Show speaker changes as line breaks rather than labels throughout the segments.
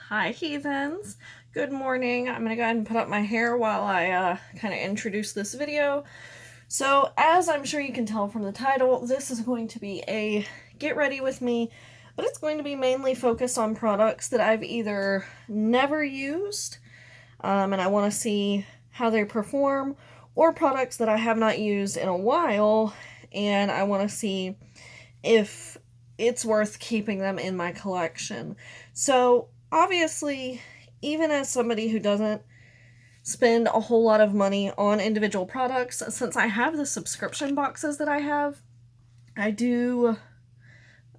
Hi heathens, good morning. I'm gonna go ahead and put up my hair while I kind of introduce this video. So as I'm sure you can tell from the title, this is going to be a get ready with me, but it's going to be mainly focused on products that I've either never used and I want to see how they perform, or products that I have not used in a while and I want to see if it's worth keeping them in my collection. So obviously, even as somebody who doesn't spend a whole lot of money on individual products, since I have the subscription boxes that I have, I do,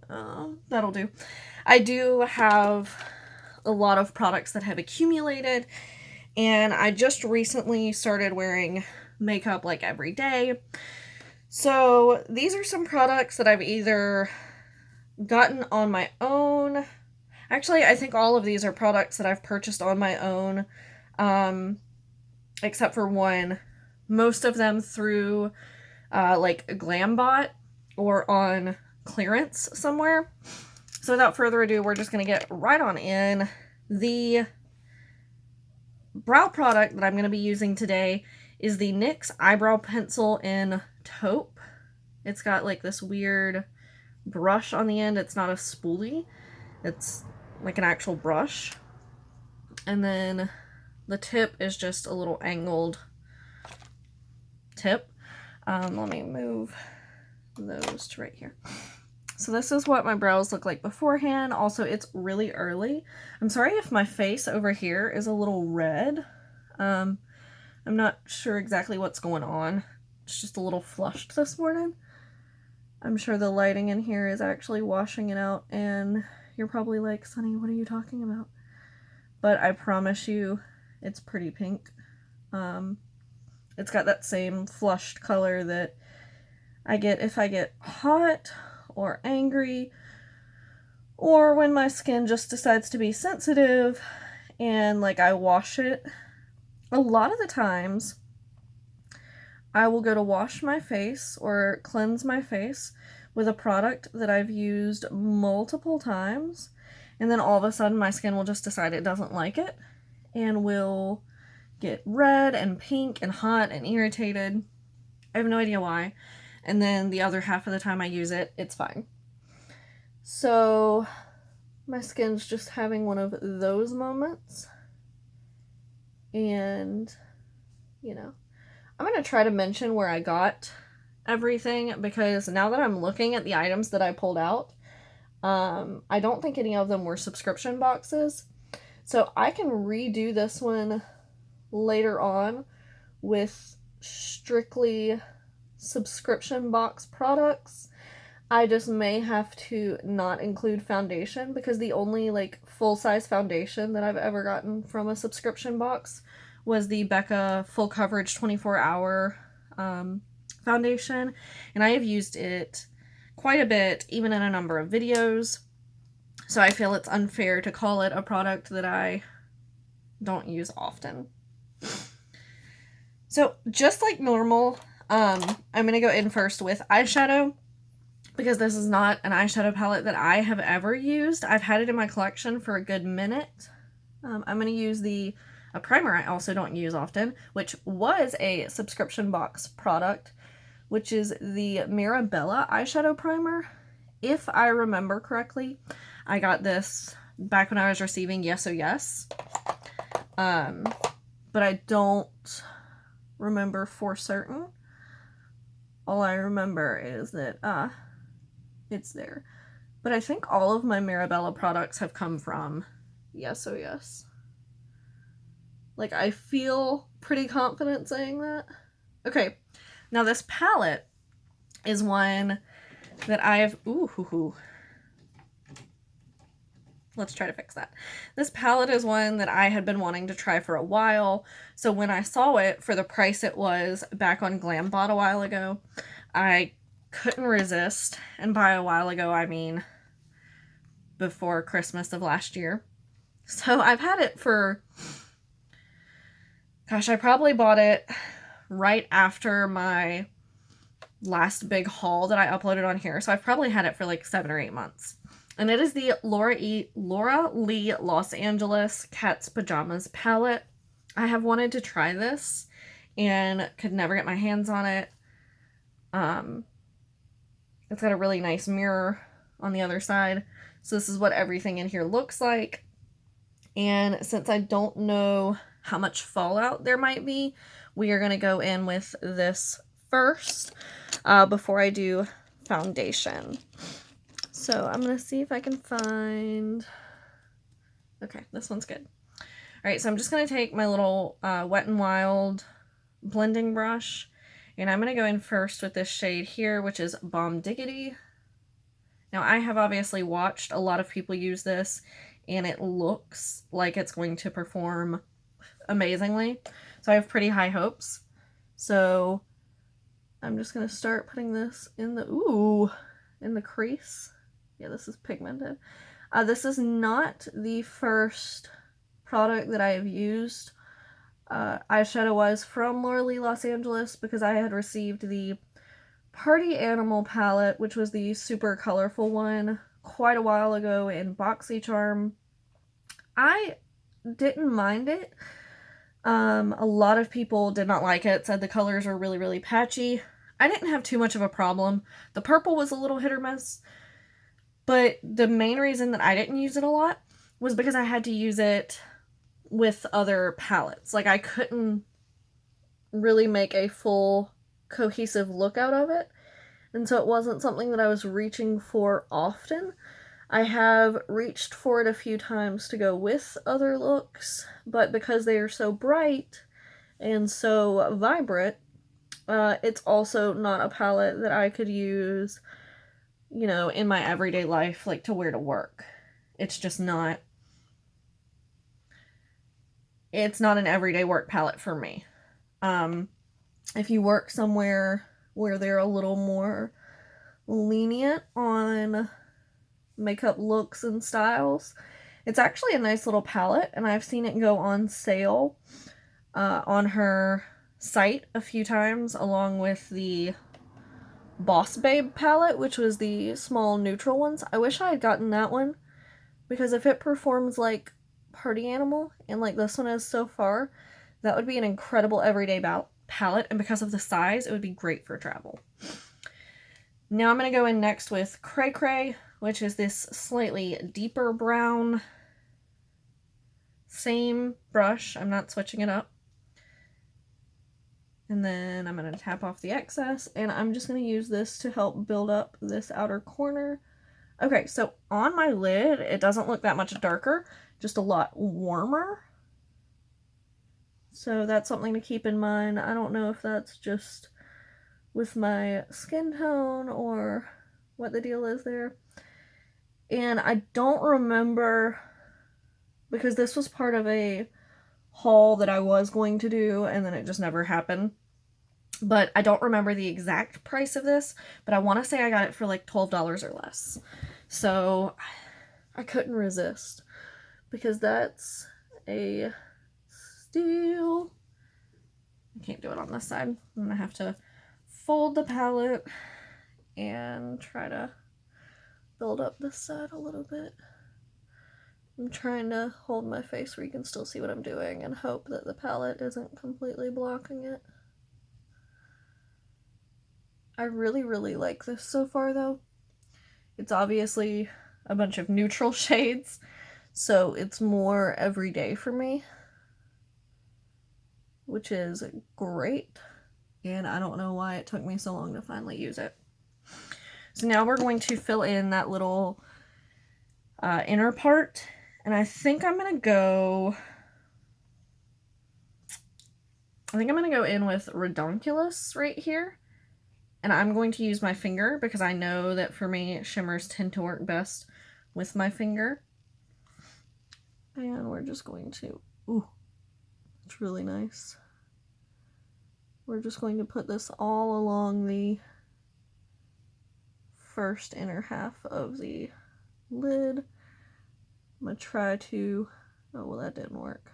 that'll do. I do have a lot of products that have accumulated, and I just recently started wearing makeup like every day. So these are some products that I've either gotten on my own. Actually, I think all of these are products that I've purchased on my own, except for one. Most of them through like a Glambot or on clearance somewhere. So without further ado, we're just going to get right on in. The brow product that I'm going to be using today is the NYX Eyebrow Pencil in Taupe. It's got like this weird brush on the end. It's not a spoolie. It's like an actual brush. And then the tip is just a little angled tip. Let me move those to right here. So this is what my brows look like beforehand. Also, it's really early. I'm sorry if my face over here is a little red. I'm not sure exactly what's going on. It's just a little flushed this morning. I'm sure the lighting in here is actually washing it out, and you're probably like, Sunny, what are you talking about? But I promise you, it's pretty pink. It's got that same flushed color that I get if I get hot or angry, or when my skin just decides to be sensitive and like I wash it. A lot of the times I will go to wash my face or cleanse my face with a product that I've used multiple times, and then all of a sudden my skin will just decide it doesn't like it and will get red and pink and hot and irritated. I have no idea why. And then the other half of the time I use it, it's fine. So my skin's just having one of those moments. And, you know, I'm going to try to mention where I got everything, because now that I'm looking at the items that I pulled out, I don't think any of them were subscription boxes. So I can redo this one later on with strictly subscription box products. I just may have to not include foundation, because the only like full-size foundation that I've ever gotten from a subscription box was the Becca Full Coverage 24-hour foundation, and I have used it quite a bit, even in a number of videos, so I feel it's unfair to call it a product that I don't use often. So just like normal, I'm going to go in first with eyeshadow, because this is not an eyeshadow palette that I have ever used. I've had it in my collection for a good minute. I'm going to use a primer I also don't use often, which was a subscription box product, which is the Mirabella eyeshadow primer. If I remember correctly, I got this back when I was receiving Yes Oh Yes. But I don't remember for certain. All I remember is that it's there. But I think all of my Mirabella products have come from Yes Oh Yes. Like, I feel pretty confident saying that. Okay, now this palette is one that I've... Ooh. Let's try to fix that. This palette is one that I had been wanting to try for a while. So when I saw it for the price it was back on Glambot a while ago, I couldn't resist. And by a while ago, I mean before Christmas of last year. So I've had it for... Gosh, I probably bought it right after my last big haul that I uploaded on here. So I've probably had it for like 7 or 8 months. And it is the Laura Lee Los Angeles Cat's Pajamas palette. I have wanted to try this and could never get my hands on it. It's got a really nice mirror on the other side. So this is what everything in here looks like. And since I don't know how much fallout there might be, we are going to go in with this first before I do foundation. So I'm going to see if I can find... Okay, this one's good. Alright, so I'm just going to take my little Wet n Wild blending brush, and I'm going to go in first with this shade here, which is Bomb Diggity. Now, I have obviously watched a lot of people use this, and it looks like it's going to perform amazingly. So I have pretty high hopes. So I'm just going to start putting this in the crease. Yeah, this is pigmented. This is not the first product that I have used eyeshadow-wise from Laura Lee Los Angeles, because I had received the Party Animal palette, which was the super colorful one, quite a while ago in BoxyCharm. I didn't mind it. A lot of people did not like it, said the colors were really, really patchy. I didn't have too much of a problem. The purple was a little hit or miss, but the main reason that I didn't use it a lot was because I had to use it with other palettes. Like, I couldn't really make a full cohesive look out of it, and so it wasn't something that I was reaching for often. I have reached for it a few times to go with other looks, but because they are so bright and so vibrant, it's also not a palette that I could use, you know, in my everyday life, like to wear to work. It's just not, it's not an everyday work palette for me. If you work somewhere where they're a little more lenient on makeup looks and styles, it's actually a nice little palette, and I've seen it go on sale on her site a few times, along with the Boss Babe palette, which was the small neutral ones. I wish I had gotten that one, because if it performs like Party Animal, and like this one is so far, that would be an incredible everyday palette, and because of the size, it would be great for travel. Now I'm going to go in next with Cray Cray, which is this slightly deeper brown. Same brush, I'm not switching it up. And then I'm going to tap off the excess, and I'm just going to use this to help build up this outer corner. Okay, so on my lid, it doesn't look that much darker, just a lot warmer. So that's something to keep in mind. I don't know if that's just with my skin tone or what the deal is there. And I don't remember, because this was part of a haul that I was going to do and then it just never happened. But I don't remember the exact price of this, but I want to say I got it for like $12 or less. So I couldn't resist, because that's a steal. I can't do it on this side. I'm going to have to fold the palette and try to build up this side a little bit. I'm trying to hold my face where you can still see what I'm doing and hope that the palette isn't completely blocking it. I really, really like this so far, though. It's obviously a bunch of neutral shades, so it's more everyday for me, which is great, and I don't know why it took me so long to finally use it. So now we're going to fill in that little inner part, and I think I'm going to go in with Redonkulous right here. And I'm going to use my finger, because I know that for me, shimmers tend to work best with my finger. And we're just going to, ooh, it's really nice. We're just going to put this all along the first inner half of the lid. I'm going to try to, oh, well, that didn't work.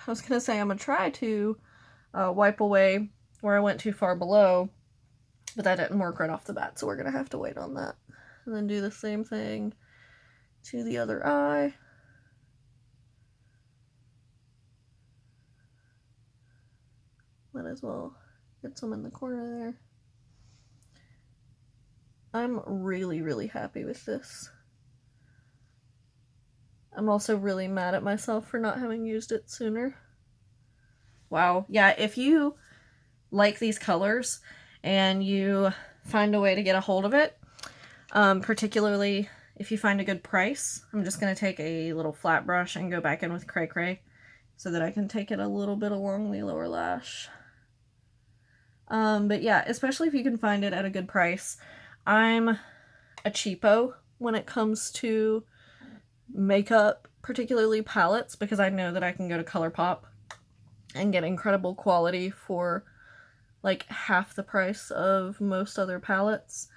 I was going to say I'm going to try to wipe away where I went too far below, but that didn't work right off the bat, so we're going to have to wait on that. and then do the same thing to the other eye. Might as well get some in the corner there. I'm really, really happy with this. I'm also really mad at myself for not having used it sooner. Wow. Yeah, if you like these colors and you find a way to get a hold of it, particularly if you find a good price, I'm just going to take a little flat brush and go back in with Cray Cray so that I can take it a little bit along the lower lash. But yeah, especially if you can find it at a good price. I'm a cheapo when it comes to makeup, particularly palettes, because I know that I can go to ColourPop and get incredible quality for like half the price of most other palettes.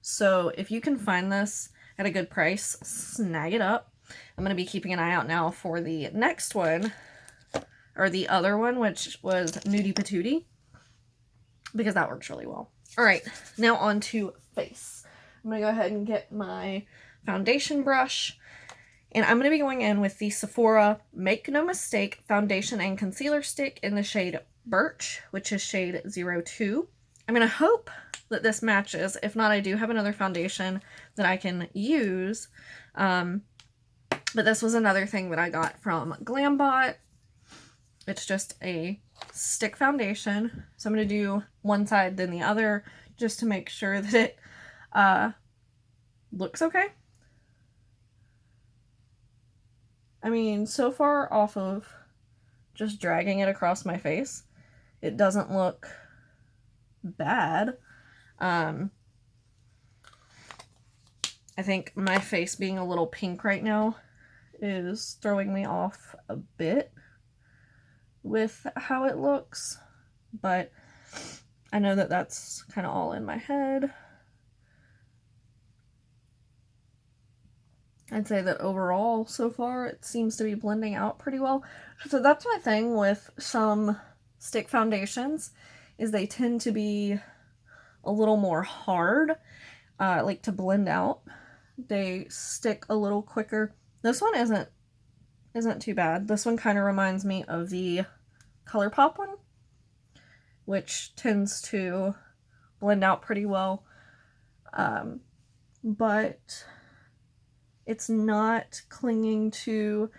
So if you can find this at a good price, snag it up. I'm going to be keeping an eye out now for the next one, or the other one, which was Nudie Patootie, because that works really well. All right, now on to face. I'm going to go ahead and get my foundation brush, and I'm going to be going in with the Sephora Make No Mistake Foundation and Concealer Stick in the shade Birch, which is shade 02. I'm going to hope that this matches. If not, I do have another foundation that I can use. But this was another thing that I got from GlamBot. It's just a stick foundation. So I'm going to do one side then the other just to make sure that it looks okay. I mean, so far off of just dragging it across my face, it doesn't look bad. I think my face being a little pink right now is throwing me off a bit with how it looks, but I know that that's kind of all in my head. I'd say that overall, so far, it seems to be blending out pretty well. So that's my thing with some stick foundations, is they tend to be a little more hard, like to blend out. They stick a little quicker. This one isn't too bad. This one kind of reminds me of the ColourPop one, which tends to blend out pretty well. But it's not clinging to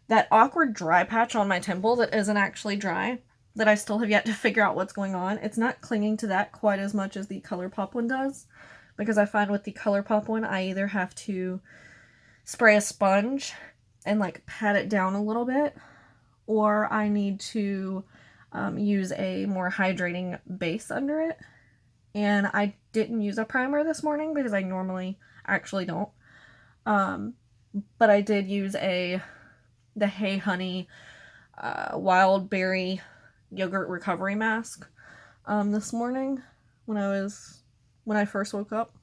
that awkward dry patch on my temple that isn't actually dry, that I still have yet to figure out what's going on. It's not clinging to that quite as much as the ColourPop one does, because I find with the ColourPop one, I either have to spray a sponge and like pat it down a little bit, or I need to use a more hydrating base under it. And I didn't use a primer this morning because I normally actually don't. But I did use the Hey Honey Wild Berry Yogurt Recovery Mask this morning when I first woke up.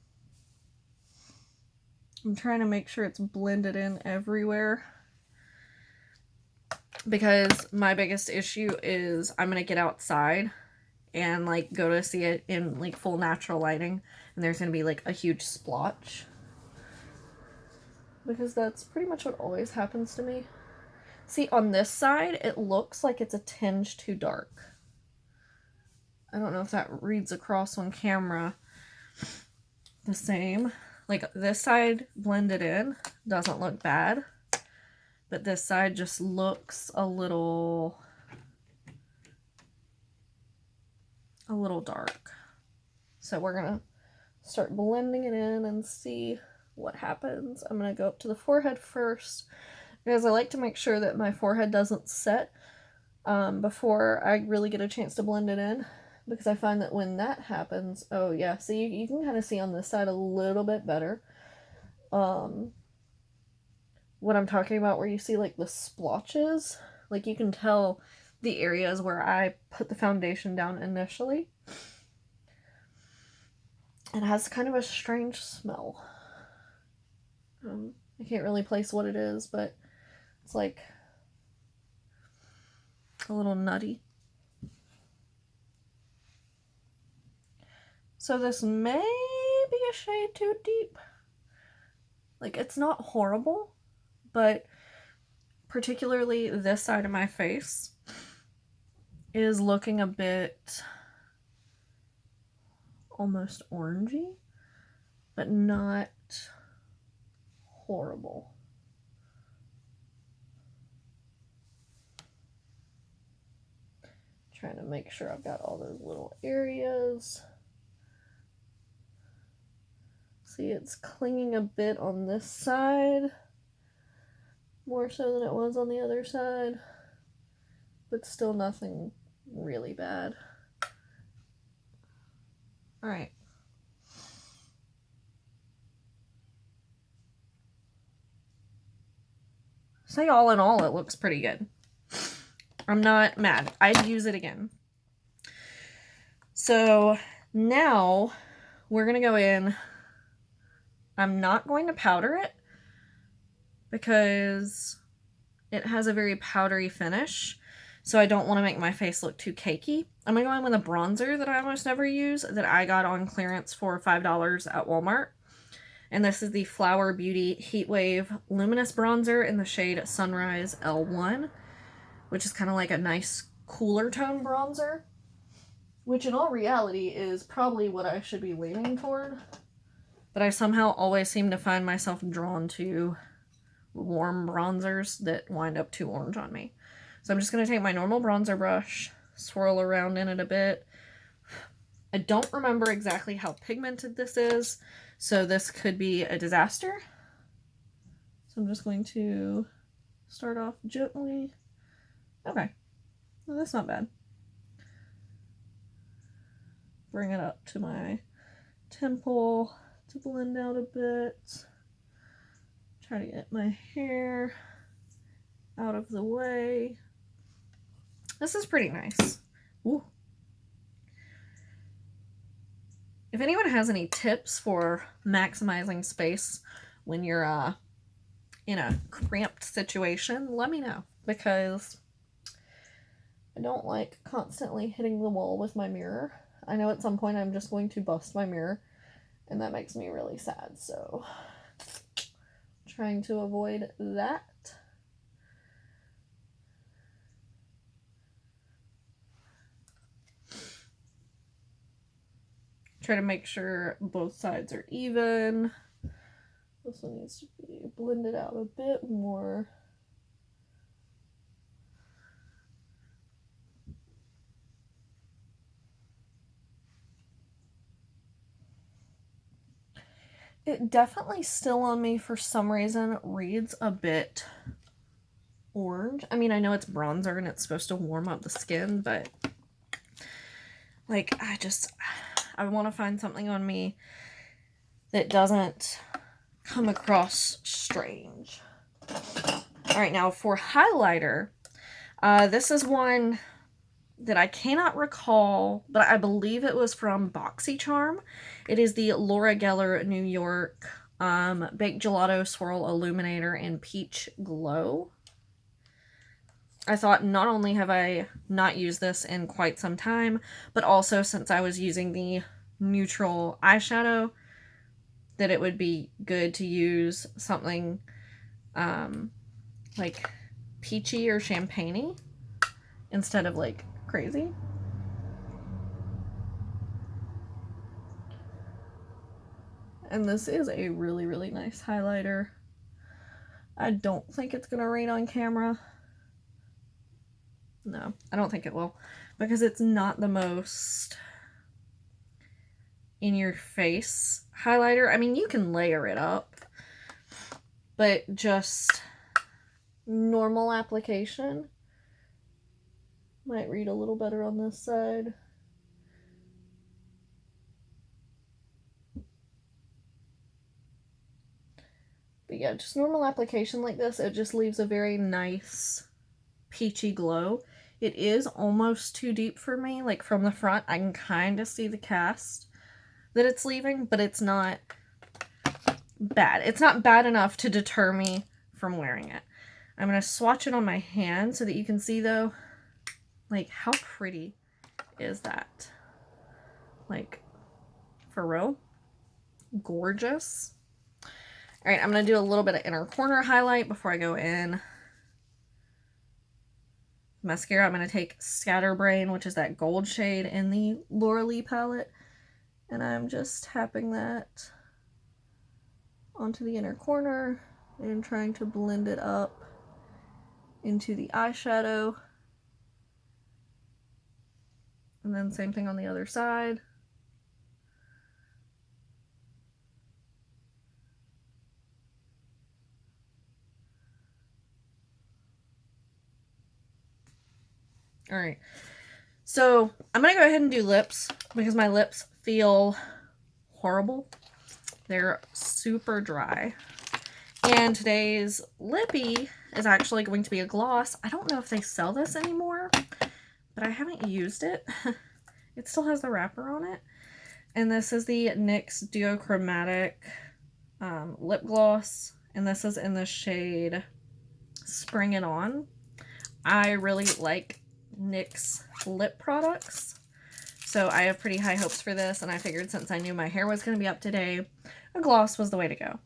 I'm trying to make sure it's blended in everywhere, because my biggest issue is I'm gonna get outside and like go to see it in like full natural lighting, and there's gonna be like a huge splotch, because that's pretty much what always happens to me. See, on this side, it looks like it's a tinge too dark. I don't know if that reads across on camera the same. Like, this side blended in doesn't look bad, but this side just looks a little dark. So we're gonna start blending it in and see what happens. I'm gonna go up to the forehead first, because I like to make sure that my forehead doesn't set before I really get a chance to blend it in, because I find that when that happens, oh yeah, so you can kind of see on this side a little bit better what I'm talking about, where you see like the splotches, like you can tell the areas where I put the foundation down initially. It has kind of a strange smell. I can't really place what it is, but it's like a little nutty. So this may be a shade too deep. Like, it's not horrible, but particularly this side of my face is looking a bit almost orangey, but not horrible. Trying to make sure I've got all those little areas. See, it's clinging a bit on this side, more so than it was on the other side, but still nothing really bad. All right. Say all in all, it looks pretty good. I'm not mad. I'd use it again. So now we're going to go in. I'm not going to powder it because it has a very powdery finish. So I don't want to make my face look too cakey. I'm going to go in with a bronzer that I almost never use that I got on clearance for $5 at Walmart. And this is the Flower Beauty Heatwave Luminous Bronzer in the shade Sunrise L1, which is kind of like a nice cooler tone bronzer, which in all reality is probably what I should be leaning toward. But I somehow always seem to find myself drawn to warm bronzers that wind up too orange on me. So I'm just going to take my normal bronzer brush, swirl around in it a bit. I don't remember exactly how pigmented this is, so this could be a disaster. So I'm just going to start off gently. Okay, well, that's not bad. Bring it up to my temple to blend out a bit. Try to get my hair out of the way. This is pretty nice. Ooh. If anyone has any tips for maximizing space when you're in a cramped situation, let me know, because I don't like constantly hitting the wall with my mirror. I know at some point I'm just going to bust my mirror, and that makes me really sad, so trying to avoid that. Try to make sure both sides are even. This one needs to be blended out a bit more. It definitely still on me for some reason reads a bit orange. I mean, I know it's bronzer and it's supposed to warm up the skin, but like I want to find something on me that doesn't come across strange. All right, now for highlighter, this is one that I cannot recall, but I believe it was from BoxyCharm. It is the Laura Geller New York Baked Gelato Swirl Illuminator in Peach Glow. I thought not only have I not used this in quite some time, but also since I was using the neutral eyeshadow, that it would be good to use something like peachy or champagne-y instead of like crazy. And this is a really, really nice highlighter. I don't think it's gonna rain on camera. No, I don't think it will, because it's not the most in your face highlighter. I mean, you can layer it up, but just normal application might read a little better on this side. But yeah, just normal application like this, it just leaves a very nice peachy glow. It is almost too deep for me. Like from the front, I can kind of see the cast that it's leaving, but it's not bad. It's not bad enough to deter me from wearing it. I'm going to swatch it on my hand so that you can see, though, like, how pretty is that? Like, for real? Gorgeous. All right, I'm going to do a little bit of inner corner highlight before I go in. Mascara, I'm going to take Scatterbrain, which is that gold shade in the Laura Lee palette. And I'm just tapping that onto the inner corner and trying to blend it up into the eyeshadow. And then same thing on the other side. All right, so I'm gonna go ahead and do lips because my lips feel horrible. They're super dry. And today's lippy is actually going to be a gloss. I don't know if they sell this anymore, but I haven't used it. It still has the wrapper on it. And this is the NYX Duochromatic lip gloss. And this is in the shade Spring It On. I really like NYX lip products, so I have pretty high hopes for this, and I figured since I knew my hair was going to be up today, a gloss was the way to go.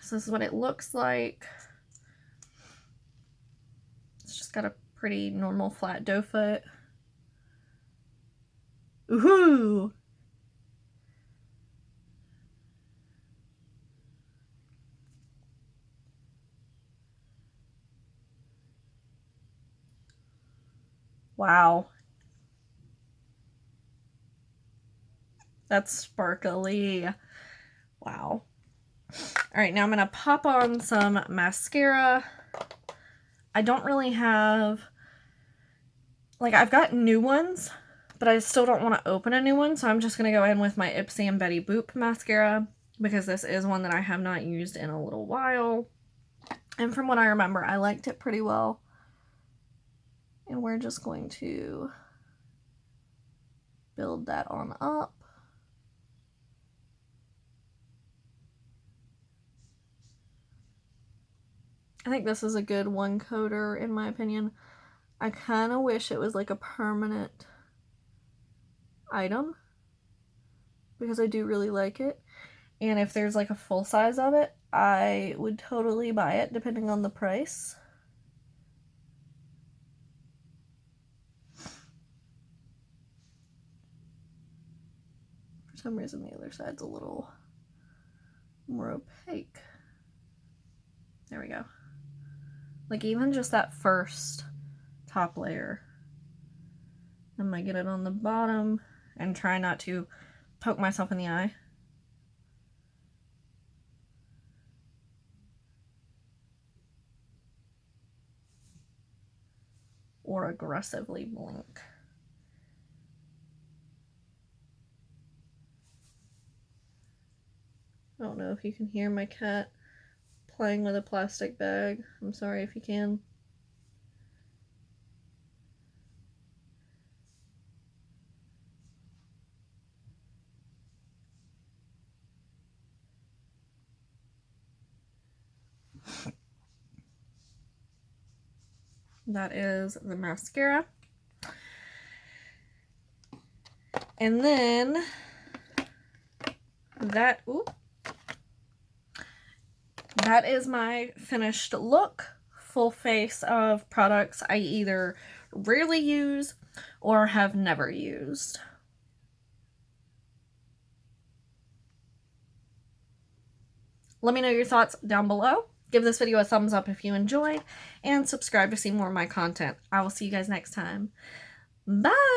So this is what it looks like. It's just got a pretty normal flat doe foot. Ooh! Wow. That's sparkly. Wow. Alright, now I'm going to pop on some mascara. I don't really have... Like, I've got new ones, but I still don't want to open a new one, so I'm just going to go in with my Ipsy and Betty Boop mascara, because this is one that I have not used in a little while. And from what I remember, I liked it pretty well. And we're just going to build that on up. I think this is a good one coater in my opinion. I kind of wish it was like a permanent item because I do really like it. And if there's like a full size of it, I would totally buy it depending on the price. For some reason the other side's a little more opaque. There we go. Like even just that first top layer. I might get it on the bottom and try not to poke myself in the eye. Or aggressively blink. I don't know if you can hear my cat playing with a plastic bag. I'm sorry if you can. That is the mascara. And then that is my finished look. Full face of products I either rarely use or have never used. Let me know your thoughts down below. Give this video a thumbs up if you enjoyed, and subscribe to see more of my content. I will see you guys next time. Bye!